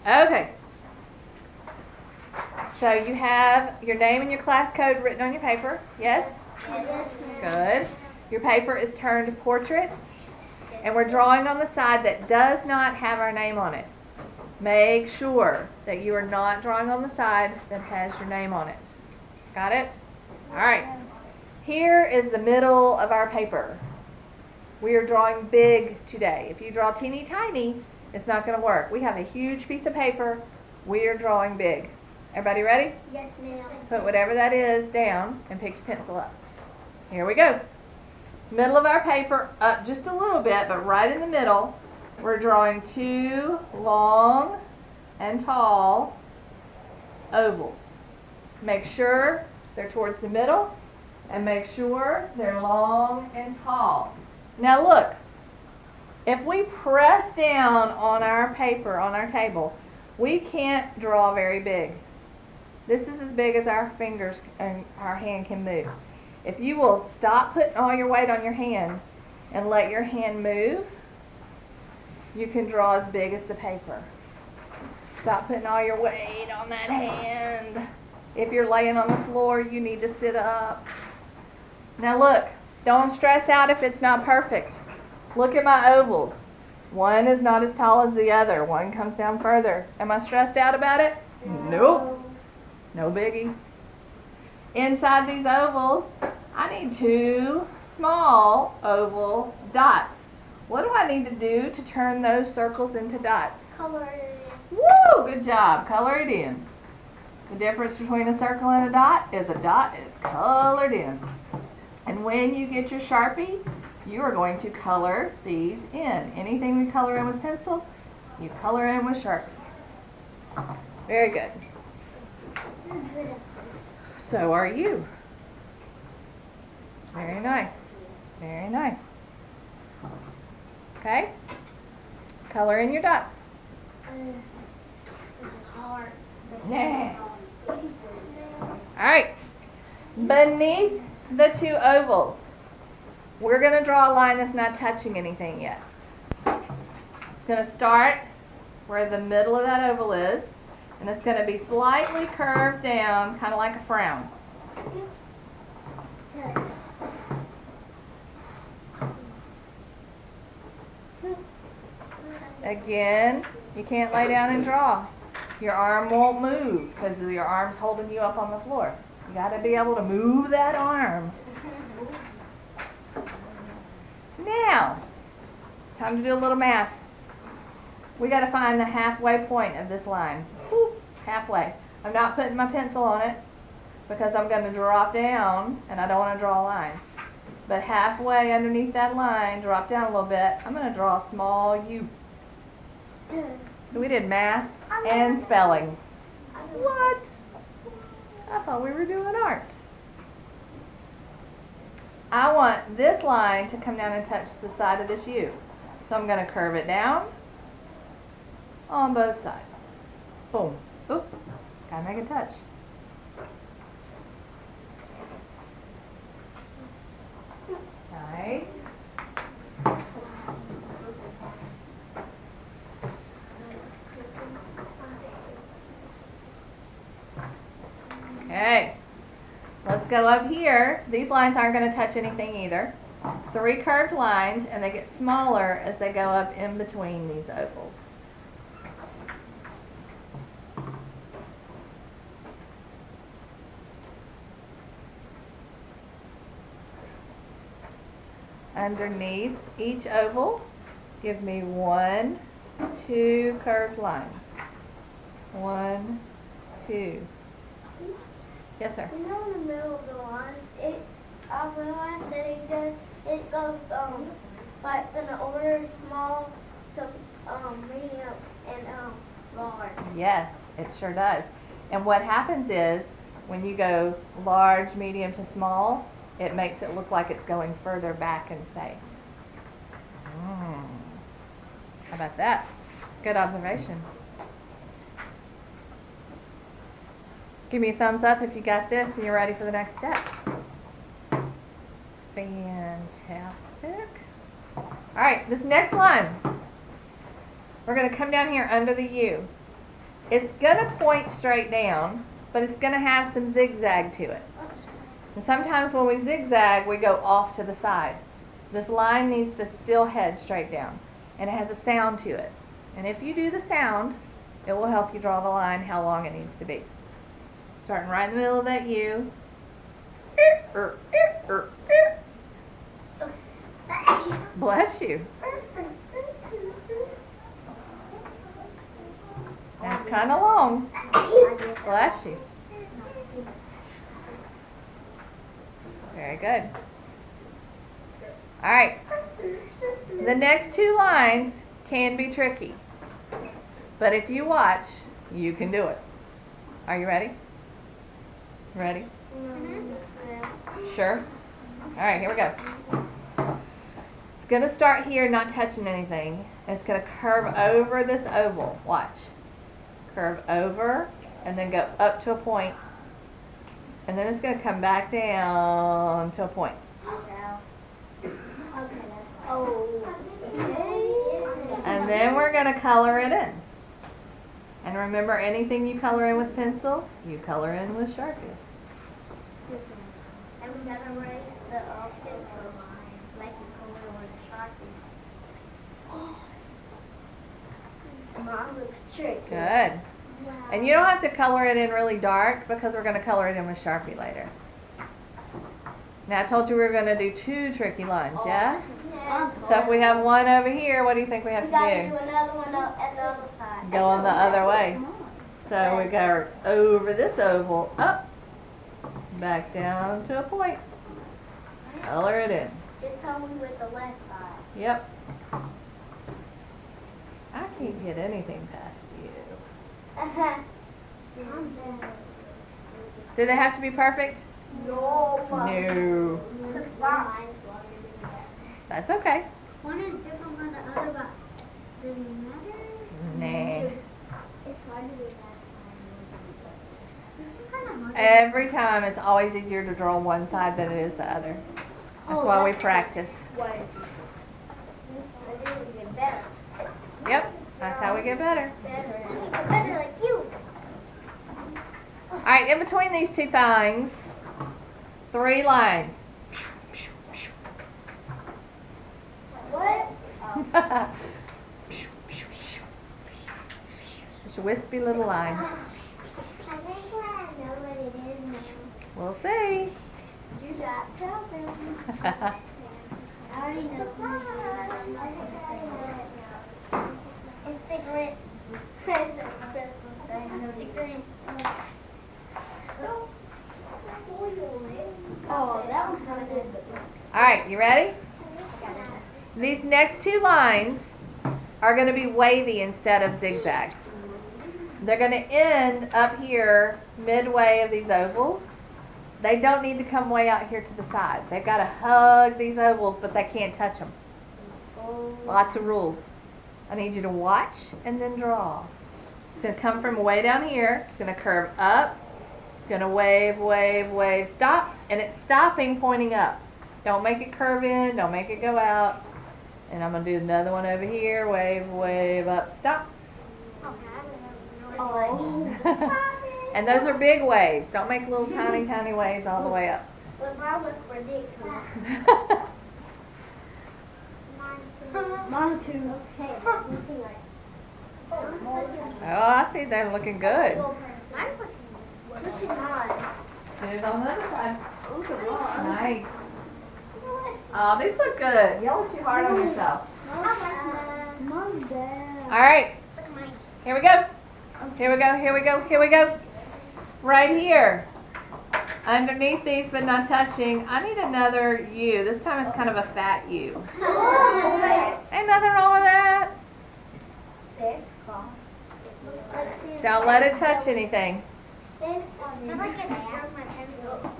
Okay. So you have your name and your class code written on your paper. Yes? Yes, Good. Your paper is turned portrait. And we're drawing on the side that does not have our name on it. Make sure that you are not drawing on the side that has your name on it. Got it? All right. Here is the middle of our paper. We are drawing big today. If you draw teeny tiny, it's not going to work. We have a huge piece of paper. We are drawing big. Everybody ready? Yes, ma'am. Put whatever that is down and pick your pencil up. Here we go. Middle of our paper, up just a little bit, but right in the middle, we're drawing two long and tall ovals. Make sure they're towards the middle, and make sure they're long and tall. Now look, if we press down on our paper, on our table, we can't draw very big. This is as big as our fingers and our hand can move. If you will stop putting all your weight on your hand and let your hand move, you can draw as big as the paper. Stop putting all your weight on that hand. If you're laying on the floor, you need to sit up. Now look, don't stress out if it's not perfect. Look at my ovals. One is not as tall as the other. One comes down further. Am I stressed out about it? Nope. No biggie. Inside these ovals, I need two small oval dots. What do I need to do to turn those circles into dots? Color it in. Woo! Good job. Color it in. The difference between a circle and a dot is colored in. And when you get your Sharpie, you are going to color these in. Anything we color in with pencil, you color in with Sharpie. Very good. So are you. Very nice. Very nice. Okay? Color in your dots. This is hard. Yeah. Alright. Beneath the two ovals, we're going to draw a line that's not touching anything yet. It's going to start where the middle of that oval is, and it's going to be slightly curved down, kind of like a frown. Again, you can't lay down and draw. Your arm won't move because your arm's holding you up on the floor. You got to be able to move that arm. Now, time to do a little math. We got to find the halfway point of this line. Halfway. I'm not putting my pencil on it because I'm going to drop down and I don't want to draw a line. But halfway underneath that line, drop down a little bit, I'm going to draw a small U. So we did math and spelling. What? I thought we were doing art. I want this line to come down and touch the side of this U. So I'm going to curve it down on both sides. Boom. Oop. Gotta make a touch. Nice. Okay. Let's go up here. These lines aren't going to touch anything either. 3 curved lines, and they get smaller as they go up in between these ovals. Underneath each oval, give me 1, 2 curved lines. 1, 2. Yes, sir. You know, in the middle of the line, I realized that it goes like in the order small to medium and large. Yes, it sure does. And what happens is when you go large, medium to small, it makes it look like it's going further back in space. How about that? Good observation. Give me a thumbs up if you got this and you're ready for the next step. Fantastic. All right, this next line, we're going to come down here under the U. It's gonna point straight down, but it's gonna have some zigzag to it. And sometimes when we zigzag, we go off to the side. This line needs to still head straight down, and it has a sound to it. And if you do the sound, it will help you draw the line how long it needs to be. Starting right in the middle of that U. Bless you. That's kind of long. Bless you. Very good. All right. The next two lines can be tricky. But if you watch, you can do it. Are you ready? Ready? Sure? All right, here we go. It's going to start here, not touching anything. It's going to curve over this oval. Watch. Curve over and then go up to a point. And then it's going to come back down to a point. And then we're going to color it in. And remember, anything you color in with pencil, you color in with Sharpie. And we gotta erase the pencil line, like you color with Sharpie. Mine looks tricky. Good. Wow. And you don't have to color it in really dark because we're going to color it in with Sharpie later. Now I told you we were going to do two tricky lines, yeah? So if we have one over here, what do you think we have We to gotta do? do another one up at the other side. Go on the other way. So we go over this oval, up, back down to a point. Color it in. Just tell me with the left side. Yep. I can't get anything past you. Do they have to be perfect? No. No. That's okay. One is different from the other, but does it matter? Nah. It's hard to do that. Every time it's always easier to draw one side than it is the other. That's why we practice. Get better. Yep, that's how we get better. Better like you. Alright, in between these two things, 3 lines. What? Just wispy little lines. I think I know what it is now. We'll see. You got tell them. I already know. It's the Grinch. Christmas Day. It's the Grinch. Oh, that was kind of good. Alright, you ready? These next 2 lines are going to be wavy instead of zigzag. They're going to end up here midway of these ovals. They don't need to come way out here to the side. They've got to hug these ovals, but they can't touch them. Lots of rules. I need you to watch and then draw. It's going to come from way down here. It's going to curve up. It's going to wave, wave, wave, stop. And it's stopping, pointing up. Don't make it curve in. Don't make it go out. And I'm going to do another one over here. Wave, wave, up, stop. And those are big waves. Don't make little tiny, tiny waves all the way up. Well, mine looks ridiculous. Mine too. Okay, it's looking like. Oh, I see them looking good. Mine's looking mine. Do it on the other side. Nice. Oh, these look good. Y'all look too hard on yourself. Mom's bad. All right. Look at mine. Here we go. Here we go. Here we go. Here we go. Right here. Underneath these but not touching, I need another U. This time it's kind of a fat U. Ain't nothing wrong with that. Don't let it touch anything. I feel like I just broke my pencil.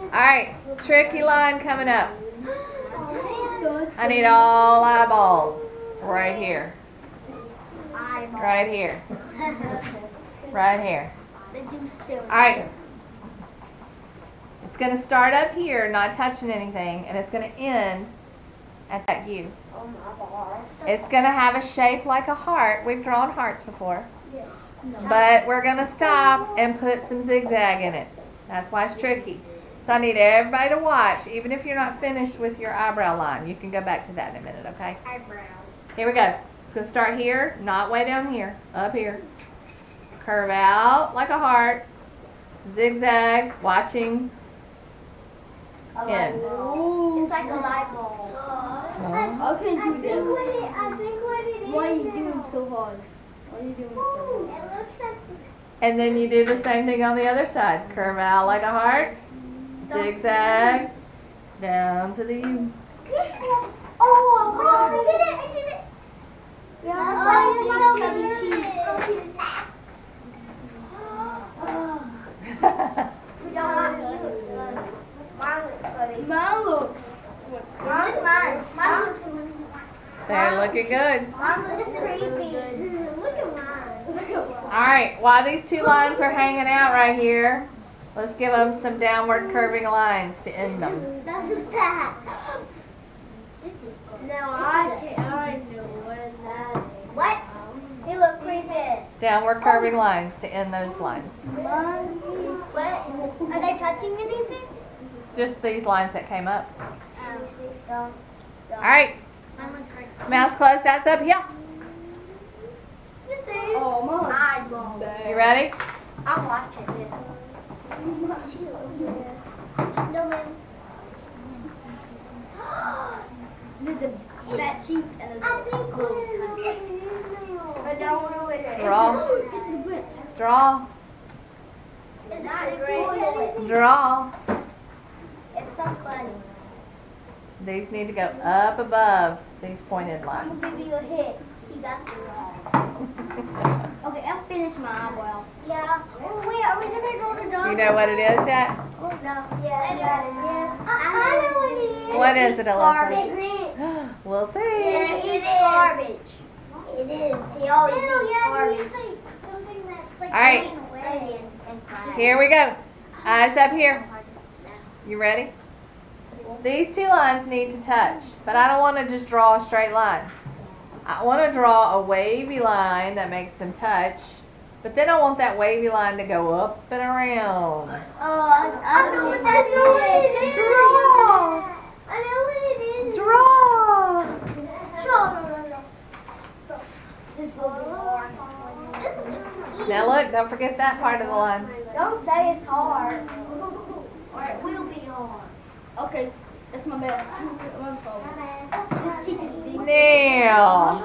Alright, tricky line coming up. I need all eyeballs. Right here. Right here. Right here. Alright. It's going to start up here, not touching anything, and it's going to end at that U. Oh my gosh. It's going to have a shape like a heart. We've drawn hearts before. Yeah. But we're going to stop and put some zigzag in it. That's why it's tricky. So I need everybody to watch, even if you're not finished with your eyebrow line. You can go back to that in a minute, okay? Eyebrows. Here we go. It's going to start here, not way down here, up here. Curve out like a heart. Zigzag, watching. A In. light bulb. It's like a light bulb. I can do this. I think what it is. Why are you doing so hard? Why are you doing so hard? It looks like. And then you do the same thing on the other side. Curve out like a heart. Zigzag. Down to the U. Oh, I did it! I did it! We don't want to use it. Mine looks funny. Mine looks. Mine looks. They're looking good. Mine looks creepy. Look at mine. Alright, while these two lines are hanging out right here, let's give them some downward curving lines to end them. That's that. Now I know what that is. What? He look creepy. Downward curving lines to end those lines. What? Are they touching anything? It's just these lines that came up. Don't. Alright, Mine look creepy. mouse close, that's up here. You see? Oh, mine looks Eyeball. bad. You ready? I'm watching this. No, ma'am. There's a fat cheek and a I think little what it is. But don't ruin it. Draw. It's the Grinch. Draw. It's not great. Draw. It's so funny. These need to go up above these pointed I'm lines. gonna give you a hit. He got the wrong. Okay, I'll finish my eyebrow. Yeah. Oh wait, are we gonna draw the dog? Do you know what it is yet? Oh no. Yes. I know what it is. What is it, Alyssa? Garbage. We'll see. Yes, it is. Garbage. It is. He always eats garbage. All right. Here we go. Eyes up here. You ready? These two lines need to touch, but I don't want to just draw a straight line. I want to draw a wavy line that makes them touch, but then I want that wavy line to go up and around. I know what that is. Draw. I know what it is. Draw. This will be hard. Now look, don't forget that part of the line. Don't say it's hard. Or it will be hard. Okay, that's my best. One forward. This cheek is big. Now,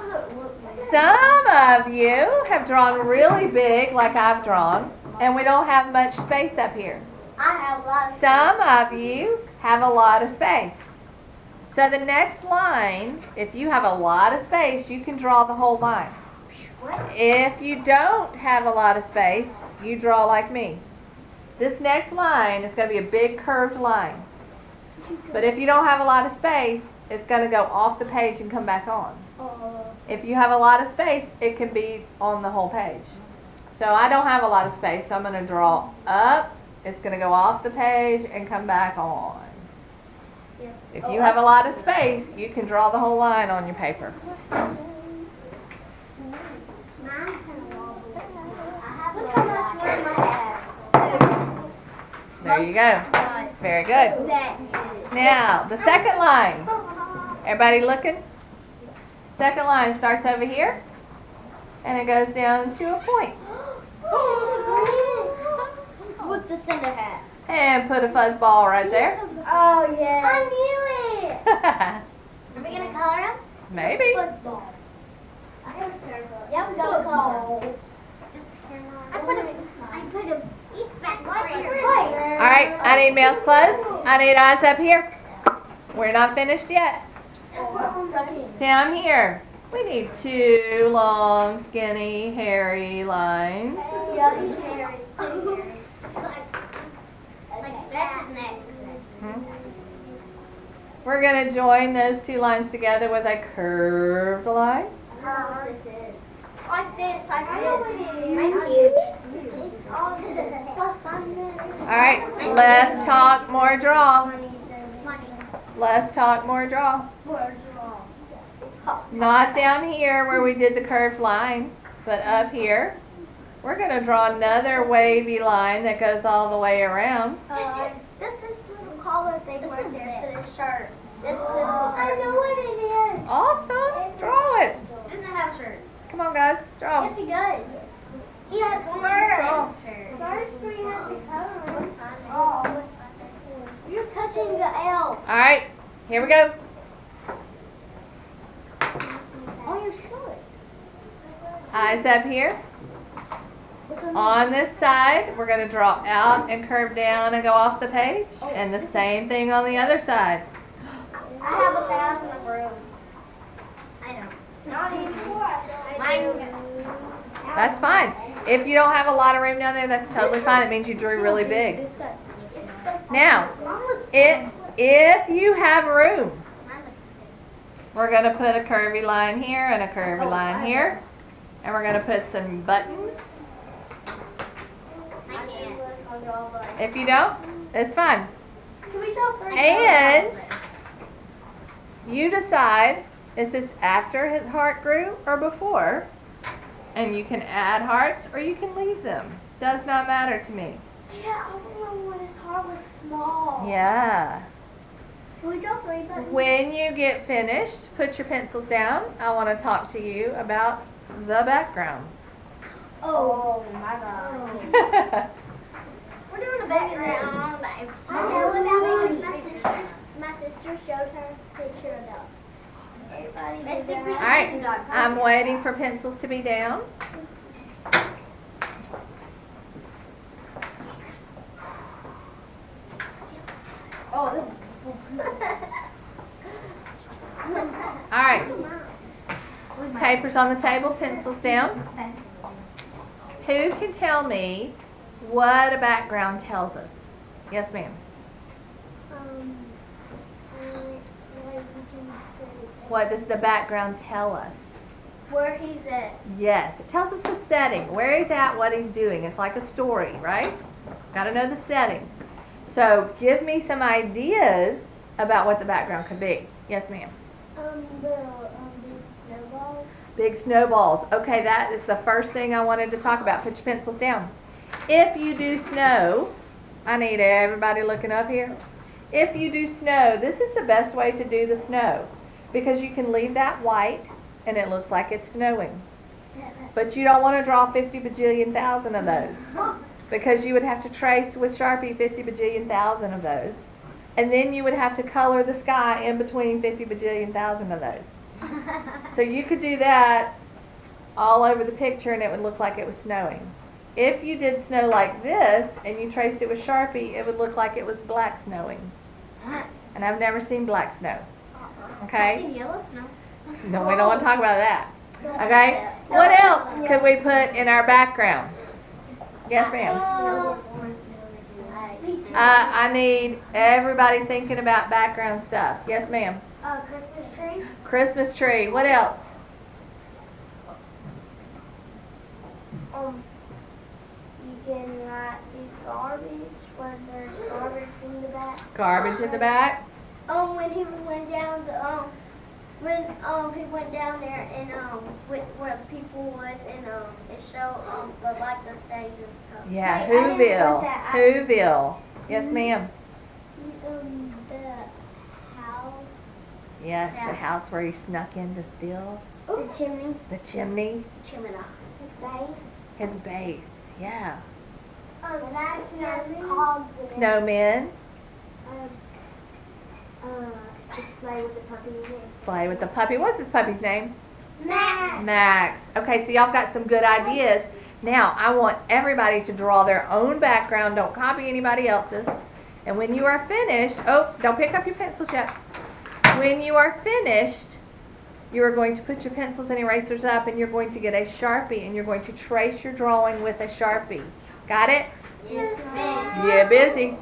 some of you have drawn really big like I've drawn, and we don't have much space up here. I have lots. Some of you have a lot of space. So the next line, if you have a lot of space, you can draw the whole line. If you don't have a lot of space, you draw like me. This next line is going to be a big curved line. But if you don't have a lot of space, it's going to go off the page and come back on. If you have a lot of space, it can be on the whole page. So I don't have a lot of space, so I'm going to draw up. It's going to go off the page and come back on. If you have a lot of space, you can draw the whole line on your paper. Look how much more I have. There you go. Very good. Now, the second line. Everybody looking? Second line starts over here, and it goes down to a point. With the center hat. And put a fuzz ball right there. Oh, yeah. I knew it. Are we going to color him? Maybe. Football. I have a circle. Yeah, we got a color. I put him. He's back there. All right, I need mouth closed. I need eyes up here. We're not finished yet. Down here. We need two long, skinny, hairy lines. Yeah, he's hairy. That's his neck. We're going to join those two lines together with a curved line. Like this, like this. Mine's huge. All right, less talk, more draw. Less talk, more draw. More draw. Not down here where we did the curved line, but up here. We're going to draw another wavy line that goes all the way around. This is little collar thing right there to this shirt. This is I know what it is. Awesome. Draw it. Doesn't have a shirt. Come on, guys. Draw. Yes, he does. He has Draw. First we have the color. What's fine? Oh. What's fine? You're touching the L. All right. Here we go. On your shirt. Eyes up here. On this side, we're going to draw out and curve down and go off the page. And the same thing on the other side. I have 1,000 of room. I know. Not anymore. Mine. That's fine. If you don't have a lot of room down there, that's totally fine. It means you drew really big. Now, if you have room, we're going to put a curvy line here and a curvy line here. And we're going to put some buttons. I can't. If you don't, it's fine. Can we draw 3? And you decide, is this after his heart grew or before? And you can add hearts or you can leave them. Does not matter to me. Yeah, I remember when his heart was small. Yeah. Can we draw 3 buttons? When you get finished, put your pencils down. I want to talk to you about the background. Oh my god. We're doing the background. I know my sister showed her a picture of that. Everybody did All that. right, I'm waiting for pencils to be down. Oh, All right, papers on the table, pencils down. Who can tell me what a background tells us? Yes, ma'am. What does the background tell us? Where he's at. Yes, it tells us the setting, where he's at, what he's doing. It's like a story, right? Got to know the setting. So give me some ideas about what the background could be. Yes, ma'am. The big snowball. Big snowballs. Okay, that is the first thing I wanted to talk about. Put your pencils down. If you do snow, I need everybody looking up here. If you do snow, this is the best way to do the snow because you can leave that white and it looks like it's snowing. But you don't want to draw 50 bajillion thousand of those because you would have to trace with Sharpie 50 bajillion thousand of those. And then you would have to color the sky in between 50 bajillion thousand of those. So you could do that all over the picture and it would look like it was snowing. If you did snow like this and you traced it with Sharpie, it would look like it was black snowing. And I've never seen black snow. Okay? yellow snow. No, we don't want to talk about that. Okay? What else could we put in our background? Yes, ma'am. I need everybody thinking about background stuff. Yes, ma'am. Christmas tree. Christmas tree. What else? You can write the garbage when there's garbage in the back. Garbage in the back. When he went down the when he went down there and with where people was and it showed the stage and stuff. Yeah, Wait, I didn't Whoville. put that. Whoville. Yes, ma'am. The house. Yes, the house where he snuck in to steal. The chimney. The chimney. Chimney. His base. His base. Yeah. That's cogs. Snowmen. The sleigh with the puppy in it. Sleigh with the puppy. What's his puppy's name? Max. Max. Okay, so y'all got some good ideas. Now, I want everybody to draw their own background. Don't copy anybody else's. And when you are finished, oh, don't pick up your pencils yet. When you are finished, you are going to put your pencils and erasers up and you're going to get a Sharpie and you're going to trace your drawing with a Sharpie. Got it? Yes, ma'am. Get busy.